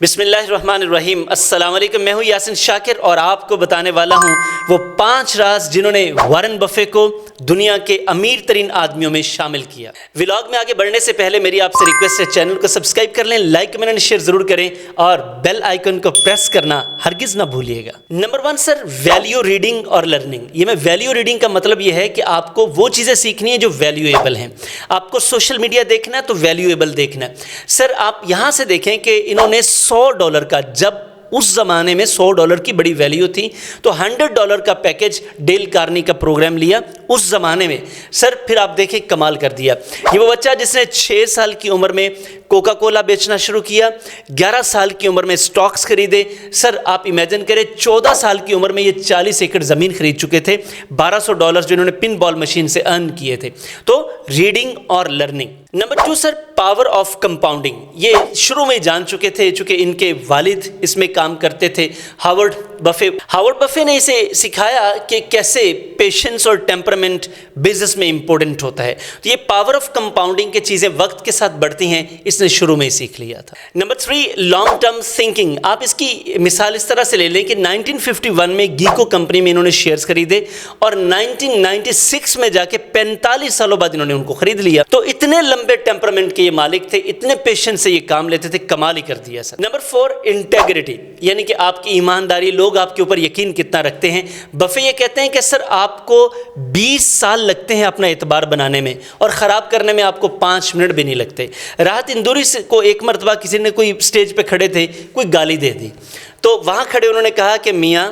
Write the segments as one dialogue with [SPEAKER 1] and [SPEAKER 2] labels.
[SPEAKER 1] بسم اللہ الرحمن الرحیم۔ السلام علیکم، میں ہوں یاسین شاکر اور آپ کو بتانے والا ہوں وہ 5 راز جنہوں نے وارن بفے کو دنیا کے امیر ترین آدمیوں میں شامل کیا۔ ولاگ میں آگے بڑھنے سے پہلے میری آپ سے ریکویسٹ ہے، چینل کو سبسکرائب کر لیں، لائک کمنٹ شیئر ضرور کریں اور بیل آئیکن کو پریس کرنا ہرگز نہ بھولیے گا۔ نمبر 1 سر، ویلیو ریڈنگ اور لرننگ۔ یہ میں ویلیو ریڈنگ کا مطلب یہ ہے کہ آپ کو وہ چیزیں سیکھنی ہیں جو ویلیویبل ہیں۔ آپ کو سوشل میڈیا دیکھنا ہے تو ویلیویبل دیکھنا ہے۔ سر آپ یہاں سے دیکھیں کہ انہوں نے $100 کا، جب اس زمانے میں $100 کی بڑی ویلیو تھی، تو $100 کا پیکج ڈیل کارنی کا پروگرام لیا اس زمانے میں۔ سر پھر آپ دیکھیں کمال کر دیا۔ یہ وہ بچہ جس نے 6 سال کی عمر میں کوکا کولا بیچنا شروع کیا، 11 سال کی عمر میں سٹاکس خریدے۔ سر آپ امیجن کریں 14 سال کی عمر میں یہ 40 ایکڑ زمین خرید چکے تھے، $1200 جو انہوں نے پن بال مشین سے ارن کیے تھے۔ تو ریڈنگ اور learning. Number 2 sir, power of compounding. یہ شروع میں جان چکے تھے چونکہ ان کے والد اس میں کام کرتے تھے، ہاورڈ بفے نے اسے سکھایا کہ کیسے پیشنس اور ٹیمپرمنٹ بزنس میں امپورٹنٹ ہوتا ہے۔ تو یہ پاور آف کمپاؤنڈنگ کی چیزیں وقت کے ساتھ بڑھتی ہیں، اس نے شروع میں ہی سیکھ لیا تھا۔ Number 3، long term thinking. آپ اس کی مثال اس طرح سے لے لیں کہ 1951 میں گیکو کمپنی میں انہوں نے شیئرز خریدے اور 1996 میں جا کے 45 سالوں بعد انہوں نے ان کو خرید لیا۔ تو اتنے لمبے ٹیمپرمنٹ کے یہ مالک تھے، اتنے پیشنس سے یہ کام لیتے تھے، کمال ہی کر دیا سر۔ نمبر 4، انٹیگریٹی، یعنی کہ آپ کی ایمانداری، لوگ آپ کے اوپر یقین کتنا رکھتے ہیں۔ بفے یہ کہتے ہیں کہ سر آپ کو 20 سال لگتے ہیں اپنا اعتبار بنانے میں اور خراب کرنے میں آپ کو 5 منٹ بھی نہیں لگتے۔ راحت اندوری کو ایک مرتبہ کسی نے، کوئی اسٹیج پہ کھڑے تھے، کوئی گالی دے دی، تو وہاں کھڑے انہوں نے کہا کہ میاں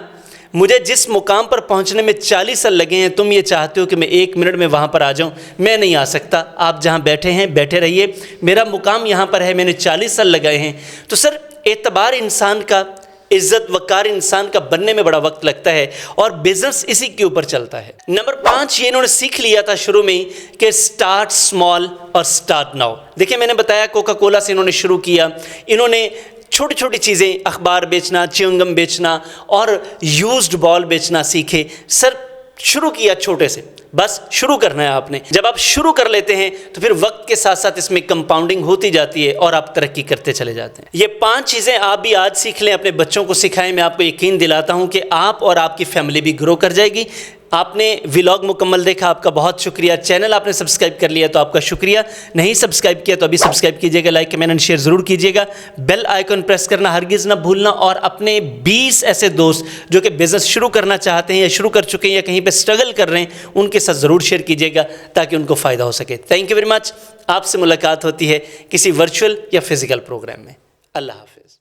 [SPEAKER 1] مجھے جس مقام پر پہنچنے میں 40 سال لگے ہیں، تم یہ چاہتے ہو کہ میں 1 منٹ میں وہاں پر آ جاؤں، میں نہیں آ سکتا۔ آپ جہاں بیٹھے ہیں بیٹھے رہیے، میرا مقام یہاں پر ہے، میں نے 40 سال لگائے ہیں۔ تو سر اعتبار انسان کا، عزت وقار انسان کا بننے میں بڑا وقت لگتا ہے اور بزنس اسی کے اوپر چلتا ہے۔ نمبر 5، یہ انہوں نے سیکھ لیا تھا شروع میں ہی کہ سٹارٹ سمال اور سٹارٹ ناؤ۔ دیکھیں میں نے بتایا کوکا کولا سے انہوں نے شروع کیا، انہوں نے چھوٹی چھوٹی چیزیں، اخبار بیچنا، چیونگم بیچنا اور یوزڈ بال بیچنا سیکھے۔ سر شروع کیا چھوٹے سے، بس شروع کرنا ہے آپ نے۔ جب آپ شروع کر لیتے ہیں تو پھر وقت کے ساتھ ساتھ اس میں کمپاؤنڈنگ ہوتی جاتی ہے اور آپ ترقی کرتے چلے جاتے ہیں۔ یہ 5 چیزیں آپ بھی آج سیکھ لیں، اپنے بچوں کو سکھائیں۔ میں آپ کو یقین دلاتا ہوں کہ آپ اور آپ کی فیملی بھی گرو کر جائے گی۔ آپ نے ولاگ مکمل دیکھا، آپ کا بہت شکریہ۔ چینل آپ نے سبسکرائب کر لیا تو آپ کا شکریہ، نہیں سبسکرائب کیا تو ابھی سبسکرائب کیجیے گا، لائک کمنٹ شیئر ضرور کیجیے گا، بیل آئیکن پریس کرنا ہرگز نہ بھولنا، اور اپنے 20 ایسے دوست جو کہ بزنس شروع کرنا چاہتے ہیں یا شروع کر چکے ہیں یا کہیں پہ سٹرگل کر رہے ہیں، ان کے ساتھ ضرور شیئر کیجیے گا تاکہ ان کو فائدہ ہو سکے۔ Thank you very much. آپ سے ملاقات ہوتی ہے کسی ورچوئل یا فزیکل پروگرام میں۔ اللہ حافظ۔